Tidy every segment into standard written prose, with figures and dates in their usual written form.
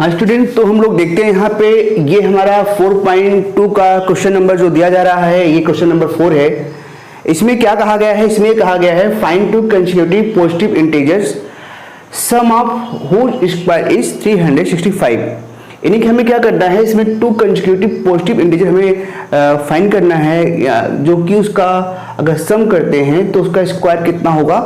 हाँ स्टूडेंट, तो हम लोग देखते हैं यहाँ पे ये हमारा 4.2 का क्वेश्चन नंबर जो दिया जा रहा है, ये क्वेश्चन नंबर 4 है। इसमें क्या कहा गया है? इसमें कहा गया है find two consecutive positive integers sum of whose square is 365। यानी कि हमें क्या करना है, इसमें टू कंसेक्यूटिव पॉजिटिव इंटीजर हमें फाइंड करना है, जो कि उसका अगर सम करते हैं तो उसका स्क्वायर कितना होगा,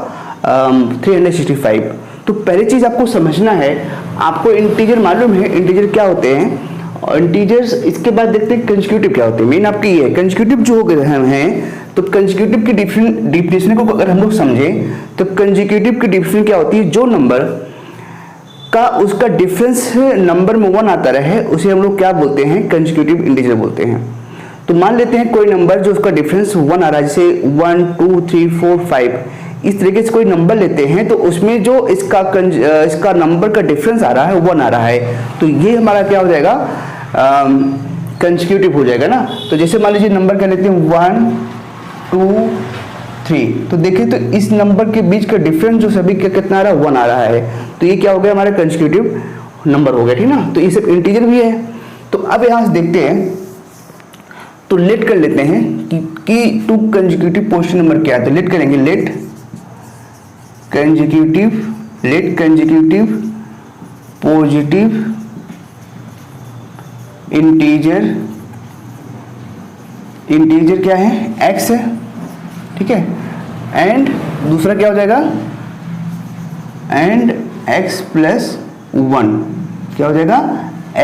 365। तो पहली चीज आपको समझना है, आपको इंटीजर मालूम है इंटीजर क्या होते हैं और इंटीजर्स। इसके बाद देखते हैं कंसेक्यूटिव क्या होते हैं। मेन आपकी ये है कंसेक्यूटिव जो हो गए हैं। तो कंसेक्यूटिव की डिफिनेशन को अगर हम लोग समझें तो कंसेक्यूटिव की डिफिनेशन क्या होती है, जो नंबर का उसका डिफरेंस नंबर में 1 आता रहे उसे हम लोग क्या बोलते हैं, कंसेक्यूटिव इंटीजर बोलते हैं। तो मान लेते हैं कोई नंबर जो उसका डिफरेंस 1 आ रहा है, जैसे 1 2 3 4 5, इस तरीके से कोई नंबर लेते हैं तो उसमें जो इसका नंबर का डिफरेंस आ रहा है 1 आ रहा है, तो ये हमारा क्या हो जाएगा, कंसेक्यूटिव हो जाएगा ना। तो जैसे मान लीजिए नंबर क्या लेते हैं 1 2 3, तो देखिए तो इस नंबर के बीच का डिफरेंस जो सभी का कितना आ रहा है, 1 आ रहा है, तो ये क्या हो गया, हमारा कंसेक्यूटिव नंबर हो गया, ठीक ना। तो ये सब इंटीजर भी है। तो अब यहाँ से देखते हैं, तो लेट कर लेते हैं कि टू कंसेक्यूटिव पॉजिटिव नंबर क्या है। तो लेट करेंगे, लेट कंसेक्यूटिव पॉजिटिव इंटीजर क्या है, x है, ठीक है। एंड दूसरा क्या हो जाएगा, एंड x प्लस 1, क्या हो जाएगा,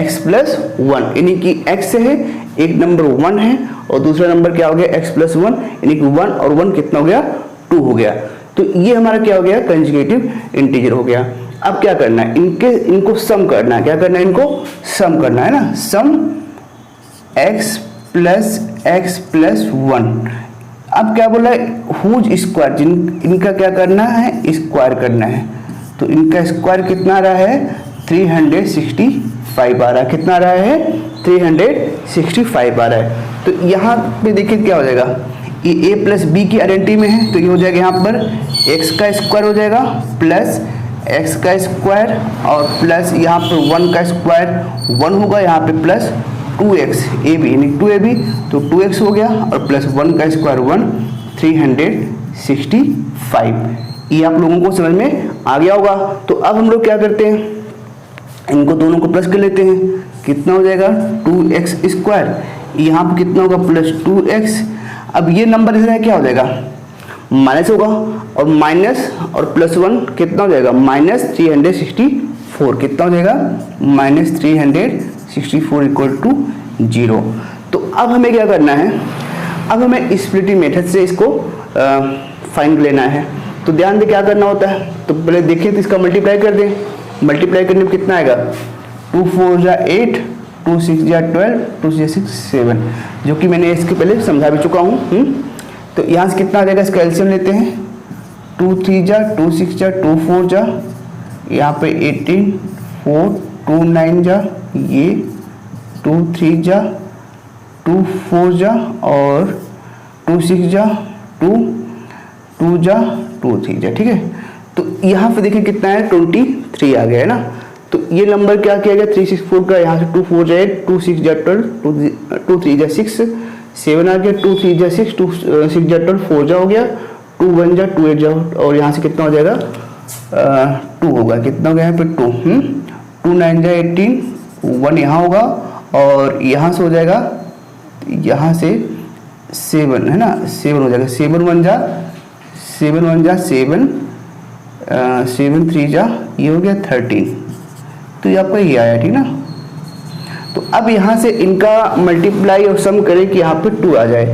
x प्लस 1, यानी कि x है, एक नंबर 1 है और दूसरा नंबर क्या हो गया, x प्लस 1, यानी कि 1 और 1 कितना हो गया, 2 हो गया। तो ये हमारा क्या हो गया, कंसेक्यूटिव इंटीजर हो गया। अब क्या करना है, इनको सम करना है। क्या करना है, इनको सम करना है ना। सम x प्लस 1। अब क्या बोला है, हुज स्क्वायर, इनका क्या करना है, स्क्वायर करना है। तो इनका स्क्वायर कितना आ रहा है, 365 आ रहा है। कितना आ रहा है, 365 आ रहा है। तो यहाँ पे देखिए क्या हो जाएगा, ये a प्लस बी की आइडेंटिटी में है, तो ये हो जाएगा यहाँ पर x का स्क्वायर हो जाएगा प्लस x का स्क्वायर और प्लस यहाँ पर 1 का स्क्वायर 1 होगा, यहाँ पे प्लस 2x ए बी, यानी 2ab, तो 2x हो गया और प्लस 1 का स्क्वायर 1, 365। ये आप लोगों को समझ में आ गया होगा। तो अब हम लोग क्या करते हैं, इनको दोनों को प्लस कर लेते हैं। कितना हो जाएगा, 2x स्क्वायर, यहाँ पर कितना होगा, प्लस 2x। अब ये नंबर इधर है, क्या हो जाएगा, माइनस होगा, और माइनस और प्लस 1 कितना हो जाएगा, माइनस 364। कितना हो जाएगा, माइनस 364 इक्वल टू 0। तो अब हमें क्या करना है, अब हमें स्प्लिटिंग मेथड से इसको फाइंड लेना है। तो ध्यान दे क्या करना होता है, तो पहले देखिए तो इसका मल्टीप्लाई कर दें। मल्टीप्लाई करने में कितना आएगा, 2 4 जा 8, 2 6 जा 12, 2 6 7, जो कि मैंने इसके पहले समझा भी चुका हूँ। तो यहाँ से कितना आ जाएगा, इसका एलसीएम लेते हैं। 2 3 जा 2 6 जा 2 4 जा, यहाँ पे 18 4 2 9 जा, ये 2 3 जा 2 4 जा और 2 6 जा 2 2 जा 2 3 जा, ठीक है। तो यहाँ पे देखिए कितना है, 23 आ गया है ना। तो ये नंबर क्या किया गया, 364 का यहाँ से 2 4 जा 8, 2 6 जा 12, 2 3 जा 6 7 आ गया, 2 3 जा 6, 2 6 जा 12, 4 जा हो गया, 2 1 जा 2 8 जा, और यहाँ से कितना हो जाएगा, 2 होगा। कितना हो गया यहाँ पे 2, 2 9 जा 18, 1 यहाँ होगा और यहाँ से हो जाएगा, यहाँ से 7 है ना, 7 हो जाएगा, 7 1 जा 7, 7 3 जा, ये हो गया 13। तो ये आपका ये आया, ठीक ना। तो अब यहाँ से इनका मल्टीप्लाई और सम करें कि यहाँ पे 2 आ जाए।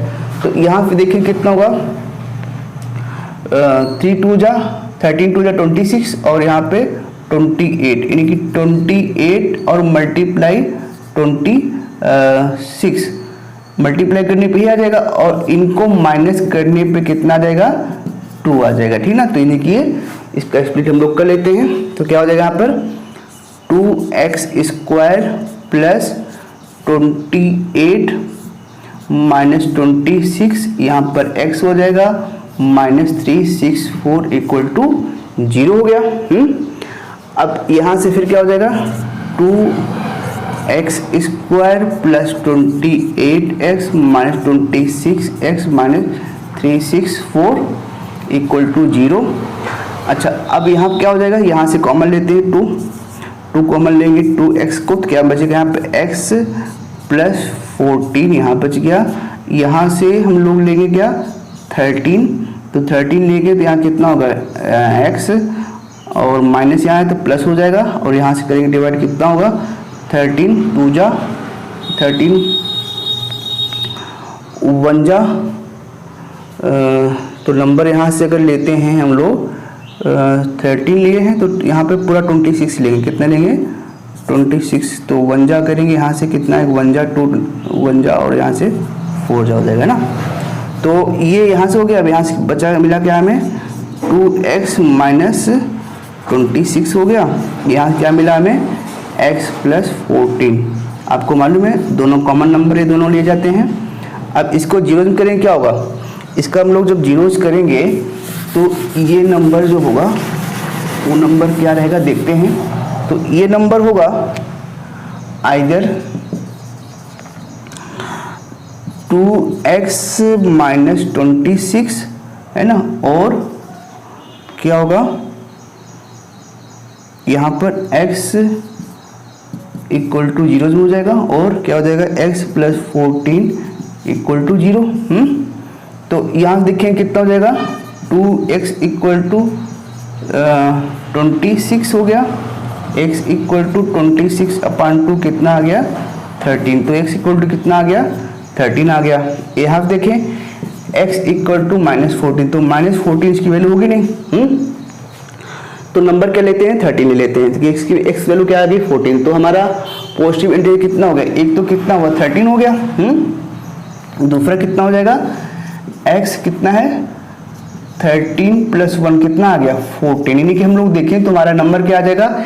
तो यहाँ पे देखिए कितना होगा, 3 2 जा 13, 2 जा 26 और यहाँ पे 28, यानी कि 28 और मल्टीप्लाई 26, मल्टीप्लाई करने पे ही आ जाएगा और इनको माइनस करने पे कितना आ जाएगा, 2 आ जाएगा, ठीक ना। तो यानी कि इसका स्प्लिट हम लोग कर लेते हैं। तो क्या हो जाएगा यहाँ पर, 2x स्क्वायर प्लस 28 माइनस 26, यहाँ पर x हो जाएगा माइनस 364 इक्वल टू 0 हो गया। अब यहाँ से फिर क्या हो जाएगा, 2x square plus 28x minus 26x minus 364 equal to 0। अच्छा, अब यहाँ क्या हो जाएगा, यहाँ से कॉमन लेते हैं 2 कॉमन लेंगे 2x को, तो क्या बचेगा यहाँ पे x प्लस 14 यहाँ बच गया। यहाँ से हम लोग लेंगे क्या 13, तो 13 लेंगे तो यहाँ कितना होगा x, और माइनस यहाँ है तो प्लस हो जाएगा, और यहाँ से करेंगे डिवाइड, कितना होगा 13 2 जा 13 1 जा, तो नंबर यहाँ से अगर लेते हैं हम लोग 13 लिए हैं तो यहाँ पे पूरा 26 लेंगे, कितना लेंगे 26, तो 1 जा करेंगे यहाँ से कितना है 1 जा 2 1 जा, और यहाँ से 4 जा हो जाएगा ना। तो ये यहाँ से हो गया। अब यहाँ से बचा मिला क्या हमें 2x माइनस 26 हो गया, यहाँ क्या मिला हमें x प्लस 14। आपको मालूम है दोनों कॉमन नंबर है, दोनों लिए जाते हैं। अब इसको जीरोज करेंगे क्या होगा, इसका हम लोग जब जीरोज करेंगे तो ये नंबर जो होगा वो नंबर क्या रहेगा देखते हैं। तो ये नंबर होगा आइदर 2x माइनस 26 है ना, और क्या होगा यहाँ पर x इक्वल टू 0 हो जाएगा, और क्या हो जाएगा x प्लस 14 इक्वल टू 0। तो यहाँ देखें कितना हो जाएगा 2x इक्वल टू 26 हो गया, x इक्वल टू 26 अपान 2 कितना आ गया 13, तो x इक्वल टू कितना आ गया 13 आ गया। यहाँ देखें x इक्वल टू माइनस 14, तो माइनस 14 इसकी वैल्यू होगी नहीं, तो नंबर क्या लेते हैं 13 ले लेते हैं, तो x की x वैल्यू क्या आ गई 14, तो हमारा पॉजिटिव इंटीजर कितना हो गया, एक तो कितना हुआ 13 हो गया, दूसरा कितना हो जाएगा x कितना है 13 प्लस 1 कितना आ गया 14, यानी कि हम लोग देखें तो हमारा नंबर क्या आ जाएगा,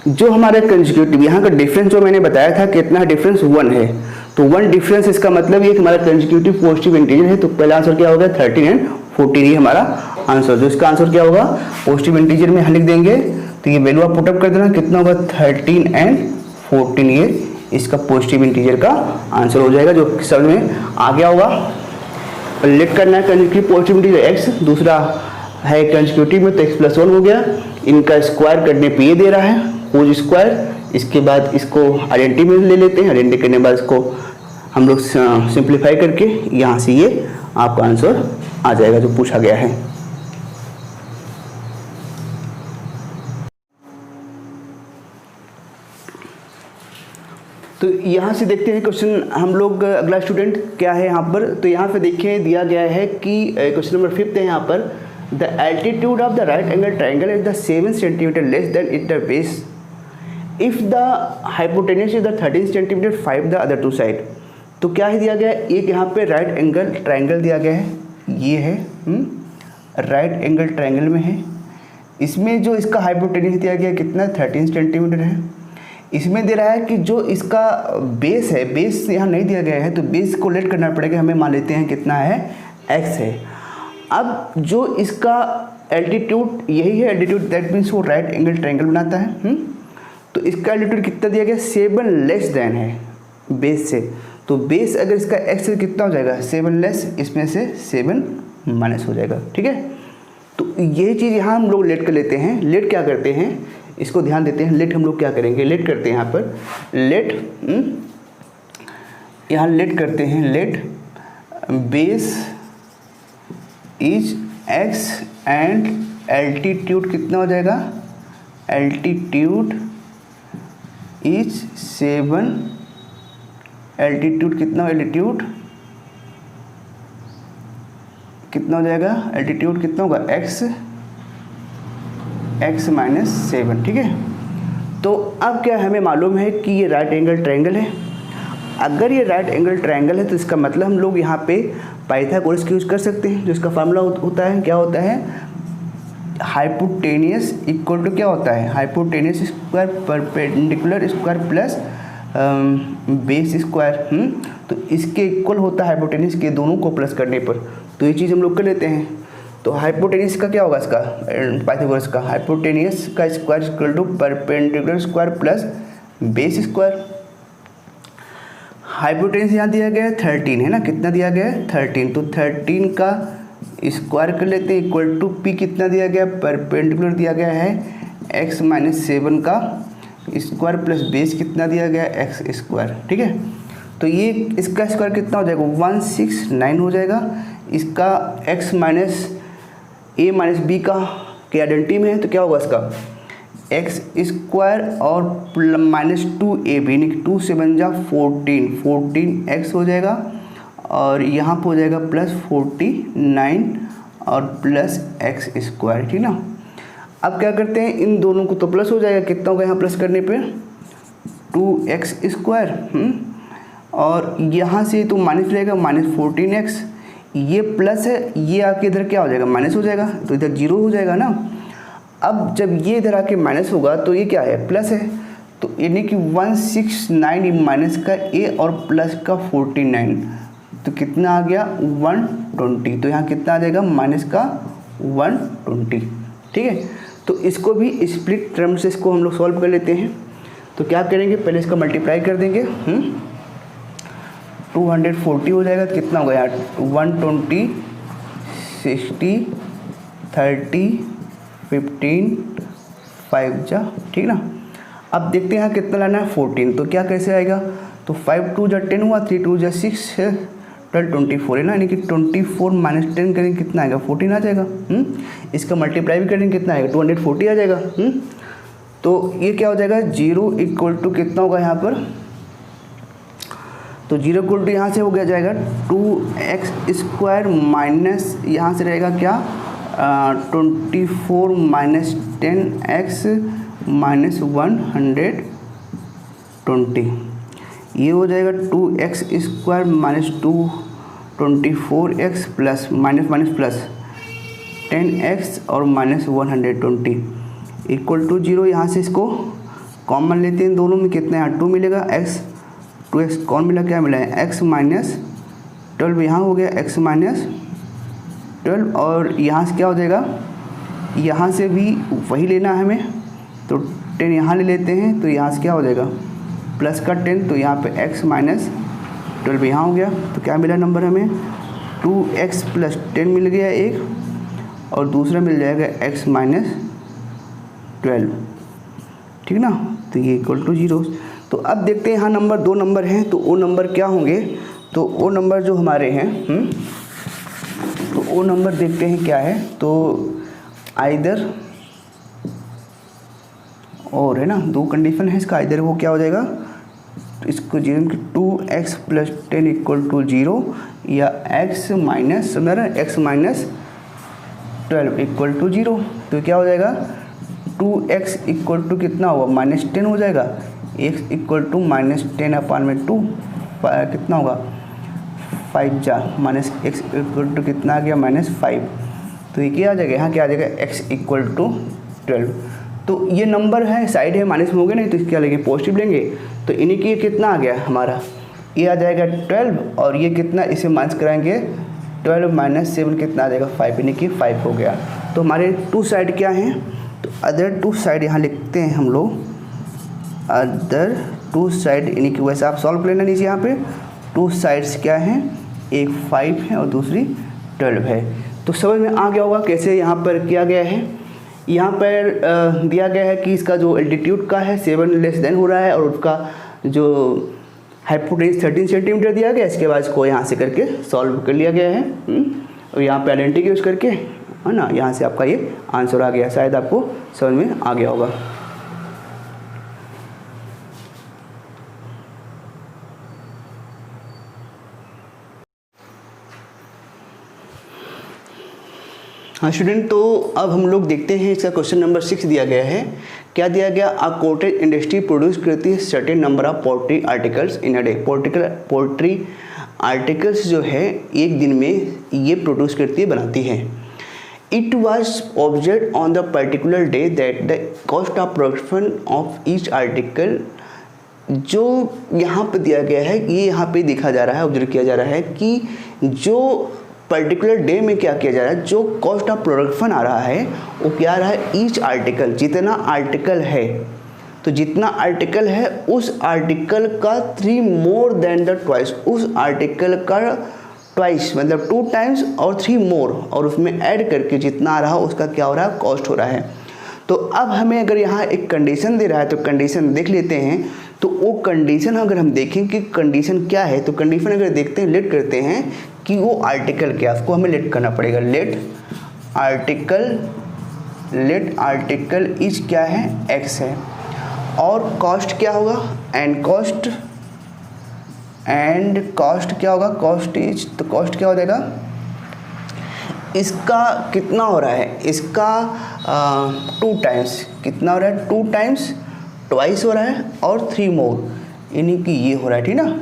जो हमारे कंसेक्यूटिव यहाँ का डिफरेंस जो मैंने बताया था कितना डिफरेंस 1 है, तो 1 डिफरेंस इसका मतलब ये कि हमारा कंसेक्यूटिव पॉजिटिव इंटीजर है। तो पहला आंसर क्या होगा 13 एंड 14, ये हमारा आंसर। जो इसका आंसर क्या होगा पॉजिटिव इंटीजर में लिख देंगे, तो ये वैल्यू आप पुटअप कर देना, कितना होगा 13 एंड 14, ये इसका पॉजिटिव इंटीजर का आंसर हो जाएगा, जो समझ में आ गया होगा। लेट करना है कंसेक्यूटिव पॉजिटिव इंटीजर x, दूसरा है कंसेक्यूटिव में तो x प्लस 1 हो गया, इनका स्क्वायर करने पे ये दे रहा है होल स्क्वायर। इसके बाद इसको आइडेंटिटी में ले लेते हैं, आइडेंटिटी करने के बाद इसको हम लोग सिंप्लीफाई करके यहाँ से ये आपका आंसर आ जाएगा जो पूछा गया है। तो यहाँ से देखते हैं क्वेश्चन हम लोग, अगला स्टूडेंट क्या है यहाँ पर, तो यहाँ पे देखिए दिया गया है कि क्वेश्चन नंबर 5 है यहाँ पर, the altitude of the right angle triangle is the 7 centimetre less than it the base if the hypotenuse is the 13 centimetre 5 the other two side. तो क्या है दिया गया है, एक यहाँ पे राइट एंगल ट्राइंगल दिया गया है, ये है राइट एंगल ट्राइंगल में है, इसमें जो इसका हाइपोटेन्यूज दिया गया कितना 13 सेंटीमीटर है। इसमें दे रहा है कि जो इसका बेस है, बेस यहाँ नहीं दिया गया है, तो बेस को लेट करना पड़ेगा, हमें मान लेते हैं कितना है x है। अब जो इसका एल्टीट्यूड यही है एल्टीट्यूड, दैट मीन्स वो राइट एंगल ट्रायंगल बनाता है। तो इसका एल्टीट्यूड कितना दिया गया 7 लेस देन है बेस से, तो बेस अगर इसका x से कितना हो जाएगा 7 लेस, इसमें से 7 माइनस हो जाएगा, ठीक है। तो यही चीज़ यहाँ हम लोग लेट कर लेते हैं। लेट क्या करते हैं इसको ध्यान देते हैं, लेट हम लोग क्या करेंगे, लेट करते हैं यहाँ पर लेट, यहाँ लेट करते हैं let base is x and altitude कितना हो जाएगा, एल्टीट्यूड इज 7, एल्टीट्यूड कितना, एल्टीट्यूड कितना हो जाएगा, एल्टीट्यूड कितना होगा x माइनस 7, ठीक है। तो अब क्या हमें मालूम है कि ये राइट एंगल ट्रायंगल है। अगर ये राइट एंगल ट्रायंगल है तो इसका मतलब हम लोग यहाँ पे पाइथागोरस का यूज कर सकते हैं, जो इसका फार्मूला होता है क्या होता है, हाइपोटेनियस इक्वल टू क्या होता है, hypotenuse square perpendicular square plus base square. तो इसके इक्वल होता है हाइपोटेनियस के दोनों को प्लस करने पर, तो ये चीज़ हम लोग कर लेते हैं। तो हाइपोटेनियस का क्या होगा इसका पाइथागोरस का, हाइपोटेनियस का square equal to perpendicular square plus base square. Hypotenuse यहाँ दिया गया है 13 है ना, कितना दिया गया है 13, तो 13 का स्क्वायर कर लेते हैं इक्वल टू पी कितना दिया गया, परपेंडिकुलर दिया गया है x माइनस 7 का स्क्वायर प्लस बेस कितना दिया गया है एक्स स्क्वायर। ठीक है, तो ये इसका स्क्वायर कितना हो जाएगा 169 हो जाएगा। इसका x माइनस ए माइनस बी का के आइडेंटिटी में है तो क्या होगा इसका एक्स स्क्वायर और माइनस 2ab यानी कि 2 7 जा 14 हो जाएगा और यहाँ पर हो जाएगा प्लस 49 और प्लस एक्स स्क्वायर। ठीक ना, अब क्या करते हैं इन दोनों को तो प्लस हो जाएगा, कितना होगा यहाँ प्लस करने पे 2x स्क्वायर और यहाँ से तो माइनस रहेगा माइनस 14x, ये प्लस है ये आके इधर क्या हो जाएगा माइनस हो जाएगा तो इधर जीरो हो जाएगा ना। अब जब ये इधर आके माइनस होगा तो ये क्या है प्लस है, तो यानी कि 169 माइनस का a और प्लस का 49 तो कितना आ गया 120, तो यहाँ कितना आ जाएगा माइनस का 120। ठीक है, तो इसको भी स्प्लिट टर्म से इसको हम लोग सॉल्व कर लेते हैं। तो क्या करेंगे पहले इसका मल्टीप्लाई कर देंगे 240 हो जाएगा तो कितना होगा यार 120 60 30 15 5 जा। ठीक ना, अब देखते हैं यहाँ कितना लाना है 14, तो क्या कैसे आएगा, तो 5 2 जा 10 हुआ, 3 2 जा 6 है 12 24 है ना, यानी कि 24 माइनस 10 करेंगे कितना आएगा 14 आ जाएगा। इसका मल्टीप्लाई भी करेंगे कितना आएगा 240 आ जाएगा। तो ये क्या हो जाएगा 0 इक्वल टू कितना होगा यहाँ पर, तो 0 इक्वल टू यहाँ से हो गया जाएगा 2x स्क्वायर माइनस यहाँ से रहेगा क्या 24 माइनस 10x माइनस 120, ये हो जाएगा 2x square minus 224x plus minus minus plus 10x और माइनस 120 इक्वल टू 0। यहाँ से इसको कॉमन लेते हैं, दोनों में कितना है 2 मिलेगा, x 2x कौन मिला क्या मिला है x माइनस 12 यहाँ हो गया x माइनस 12 और यहाँ से क्या हो जाएगा, यहाँ से भी वही लेना है हमें, तो 10 यहाँ ले लेते हैं तो यहाँ से क्या हो जाएगा प्लस का 10, तो यहाँ पे x माइनस 12 यहाँ हो गया, तो क्या मिला नंबर हमें 2x प्लस 10 मिल गया एक और दूसरा मिल जाएगा x माइनस 12। ठीक ना, तो ये इक्वल टू 0। तो अब देखते हैं यहाँ नंबर दो नंबर हैं, तो वो नंबर क्या होंगे, तो वो नंबर जो हमारे हैं तो वो नंबर देखते हैं क्या है, तो आइदर और है ना, दो कंडीशन है इसका, आइदर वो क्या हो जाएगा इसको 0 कि 2x प्लस 10 इक्वल टू 0 या x माइनस 12 इक्वल टू 0, तो क्या हो जाएगा 2x इक्वल टू कितना होगा माइनस 10 हो जाएगा, x इक्वल टू माइनस 10 अपान में 2 कितना होगा 5 जा माइनस x इक्वल टू कितना आ गया माइनस 5, तो ये क्या आ जाएगा यहाँ क्या आ जाएगा x इक्वल टू 12। तो ये नंबर है साइड है माइनस में हो गया नहीं, तो इसके क्या लेंगे पॉजिटिव लेंगे, तो इन्हीं की कितना आ गया हमारा ये आ जाएगा 12 और ये कितना इसे माइनस कराएंगे 12 माइनस 7 कितना आ जाएगा 5, यानी कि 5 हो गया। तो हमारे टू साइड क्या हैं, तो अदर टू साइड यहाँ लिखते हैं हम लोग अदर टू साइड, यानी कि वैसे आप सॉल्व कर लेना नीचे यहाँ पे टू साइड्स क्या हैं, एक 5 है और दूसरी 12 है। तो समझ में आ गया होगा कैसे यहाँ पर किया गया है। यहाँ पर दिया गया है कि इसका जो एल्टीट्यूड का है 7 लेस देन हो रहा है और उसका जो हाइपोटेन्यूज 13 सेंटीमीटर दिया गया, इसके बाद इसको यहाँ से करके सॉल्व कर लिया गया है और यहाँ पे आइडेंटिटी यूज़ करके है ना, यहाँ से आपका ये आंसर आ गया, शायद आपको समझ में आ गया होगा। हाँ स्टूडेंट, तो अब हम लोग देखते हैं इसका क्वेश्चन नंबर 6 दिया गया है। क्या दिया गया, अ कॉटेज इंडस्ट्री प्रोड्यूस करती है certain number of poultry articles in a day. Poultry articles जो है एक दिन में ये प्रोड्यूस करती है बनाती है। It was observe on the particular day that the cost of production of each article, जो यहाँ पे दिया गया है ये यहाँ पे दिखा जा रहा है, ऑब्जर्व किया जा रहा है कि जो पर्टिकुलर डे में क्या किया जा रहा है, जो कॉस्ट ऑफ प्रोडक्शन आ रहा है वो क्या आ रहा है ईच आर्टिकल, जितना आर्टिकल है तो जितना आर्टिकल है उस आर्टिकल का 3 मोर देन द ट्वाइस, उस आर्टिकल का ट्वाइस मतलब 2 टाइम्स और 3 मोर, और उसमें ऐड करके जितना आ रहा उसका क्या हो रहा है, कॉस्ट हो रहा है। तो अब हमें अगर यहाँ एक कंडीशन दे रहा है तो कंडीशन देख लेते हैं। तो वो कंडीशन अगर हम देखें कि कंडीशन क्या है, तो कंडीशन अगर देखते हैं, लेट करते हैं कि वो आर्टिकल क्या, उसको हमें लेट करना पड़ेगा। लेट आर्टिकल इज क्या है, एक्स है, और कॉस्ट क्या होगा, एंड कॉस्ट क्या होगा, कॉस्ट इज, तो कॉस्ट क्या हो जाएगा, इसका कितना हो रहा है, इसका 2 टाइम्स, कितना हो रहा है, 2 टाइम्स, ट्वाइस हो रहा है, और 3 मोर, यानी कि ये हो रहा है, ठीक ना।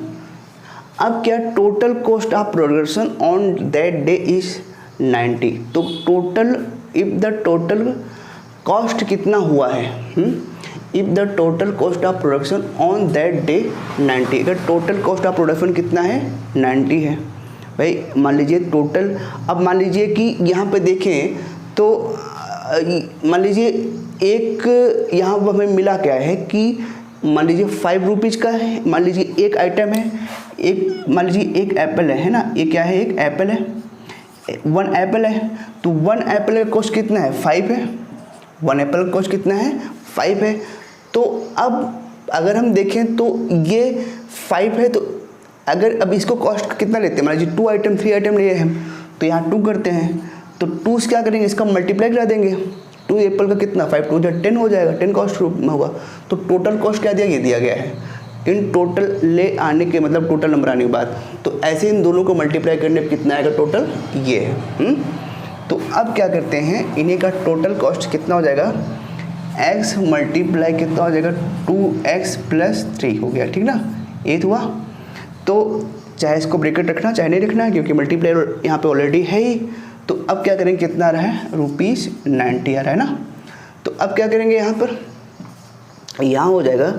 अब क्या, total cost of production on that day is 90। तो total, if the total cost कितना हुआ है, if the total cost of production on that day 90, अगर टोटल कॉस्ट ऑफ प्रोडक्शन कितना है, 90 है भाई। मान लीजिए टोटल, अब मान लीजिए कि यहाँ पे देखें तो मान लीजिए एक यहाँ पर हमें मिला क्या है कि मान लीजिए 5 रुपीज़ का है, मान लीजिए एक आइटम है, एक मान लीजिए एक एप्पल है ना, ये क्या है, एक एप्पल है, 1 एप्पल है, तो 1 एप्पल का कॉस्ट कितना है, 5 है, 1 एप्पल का कॉस्ट कितना है, 5 है। तो अब अगर हम देखें तो ये 5 है, तो अगर अब इसको कॉस्ट कितना लेते हैं, मान लीजिए 2 आइटम 3 आइटम लिए हम, तो यहाँ 2 करते हैं, तो 2 से क्या करेंगे, इसका मल्टीप्लाई करा देंगे, 2 एप्पल का कितना, 5 2 10 हो जाएगा, 10 कॉस्ट में होगा। तो टोटल कॉस्ट क्या दिया, ये दिया गया है, इन टोटल ले आने के मतलब टोटल नंबर आने के बाद। तो ऐसे इन दोनों को मल्टीप्लाई करने पर कितना आएगा टोटल, ये है। तो अब क्या करते हैं, इन्हीं का टोटल कॉस्ट कितना हो जाएगा, x मल्टीप्लाई कितना हो जाएगा, 2x + 3 हो गया, ठीक ना, 8 हुआ। तो चाहे इसको ब्रैकेट रखना चाहे नहीं रखना, क्योंकि मल्टीप्लाई यहाँ पे ऑलरेडी है ही। तो अब क्या करेंगे, कितना आ रहा है, ₹90 आ रहा है ना। तो अब क्या करेंगे, यहाँ पर यहाँ हो जाएगा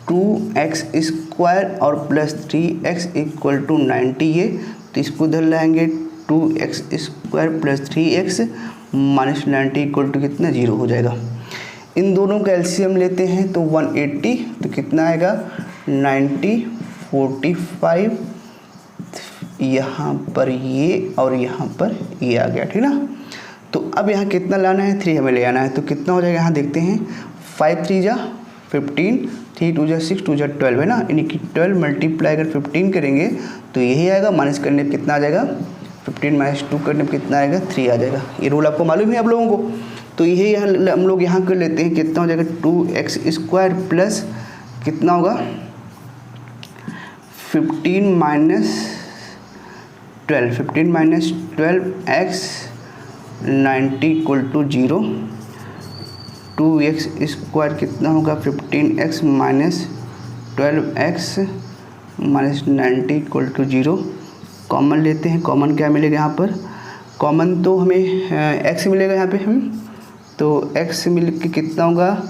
2x² और +3x = 90 ये, तो इसको इधर लाएंगे, 2x² + 3x - 90 = कितना, 0 हो जाएगा। इन दोनों का एलसीएम लेते हैं तो 180, तो कितना आएगा, 90 45, यहाँ पर ये और यहाँ पर ये आ गया, ठीक ना। तो अब यहाँ कितना लाना है, 3 हमें ले आना है, तो कितना हो जाएगा, यहाँ देखते हैं, 5 3 जा 15, 3 2 जा 6 2 जा 12 है ना, यानी कि 12 मल्टीप्लाई अगर 15 करेंगे तो यही आएगा, माइनस करने पर कितना आ जाएगा, 15 - 2 करने पर कितना आएगा, 3 आ जाएगा। ये रूल आपको मालूम है आप लोगों को। तो यही हम लोग यहाँ कर लेते हैं, कितना हो जाएगा, 2x² प्लस कितना होगा, 15 - 12x 90 = 0, 2x² कितना होगा, 15x - 12x - 90 = 0। कॉमन लेते हैं, कॉमन क्या मिलेगा यहाँ पर, कॉमन तो हमें x मिलेगा यहाँ पे, तो x मिल के कितना होगा,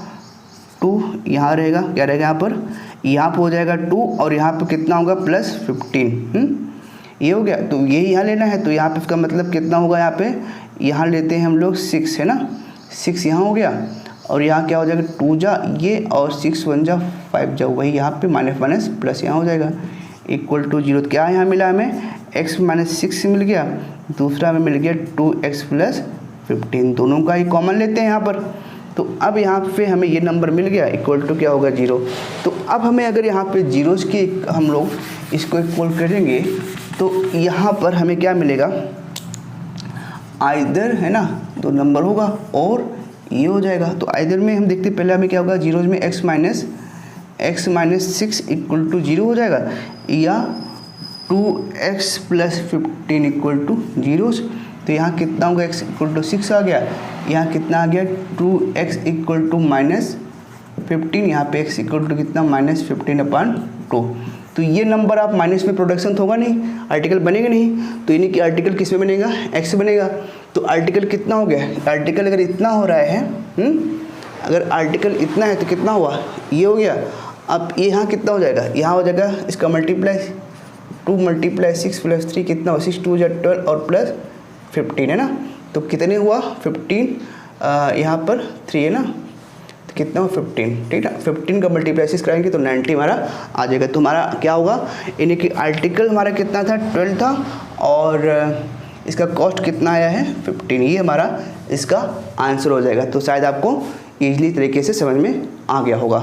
2 यहाँ रहेगा, क्या रहेगा यहाँ पर हो जाएगा 2, और यहाँ पे कितना होगा, +15, ये हो गया। तो ये यहाँ लेना है, तो यहाँ पे इसका मतलब कितना होगा, यहाँ लेते हैं हम लोग 6 है ना, 6 यहाँ हो गया, और यहाँ क्या हो जाएगा, 2 जा ये, और 6 1 जा 5 जा, वही यहाँ पे माइनस प्लस यहाँ हो जाएगा, = 0। तो क्या यहाँ मिला हमें, x - 6 मिल गया, दूसरा हमें मिल गया 2x + 15, दोनों का ही कॉमन लेते हैं यहाँ पर। तो अब यहाँ पे हमें ये नंबर मिल गया, = क्या होगा, 0। तो अब हमें अगर यहाँ पे जीरोज़ की हम लोग इसको इक्वल करेंगे, तो यहाँ पर हमें क्या मिलेगा, आइदर है ना, तो नंबर होगा और ये हो जाएगा। तो आइदर में हम देखते पहले हमें क्या होगा, जीरोज़ में x - 6 = 0 हो जाएगा, या 2x + 15 = 0। तो यहाँ कितना होगा, x = 6 आ गया, यहाँ कितना आ गया, 2x = -15, यहाँ पे x = कितना, -15/2। तो ये नंबर आप माइनस में प्रोडक्शन तो होगा नहीं, आर्टिकल बनेगा नहीं, तो यानी कि आर्टिकल किस में बनेगा, x बनेगा। तो आर्टिकल कितना हो गया, आर्टिकल अगर इतना हो रहा है, अगर आर्टिकल इतना है तो कितना हुआ, ये हो गया। अब ये यहाँ कितना हो जाएगा, यहाँ हो जाएगा इसका मल्टीप्लाई, 2 × 6 + 3 कितना हो, 6 2 = 12 और +15 है ना। तो कितने हुआ, 15, यहाँ पर 3 है ना, तो कितना हो 15, ठीक है। 15 का मल्टीप्लाई कराएंगे तो 90 हमारा आ जाएगा। तो हमारा क्या होगा, यानी कि आर्टिकल हमारा कितना था 12 था और इसका कॉस्ट कितना आया है 15, ये हमारा इसका आंसर हो जाएगा। तो शायद आपको ईजिली तरीके से समझ में आ गया होगा।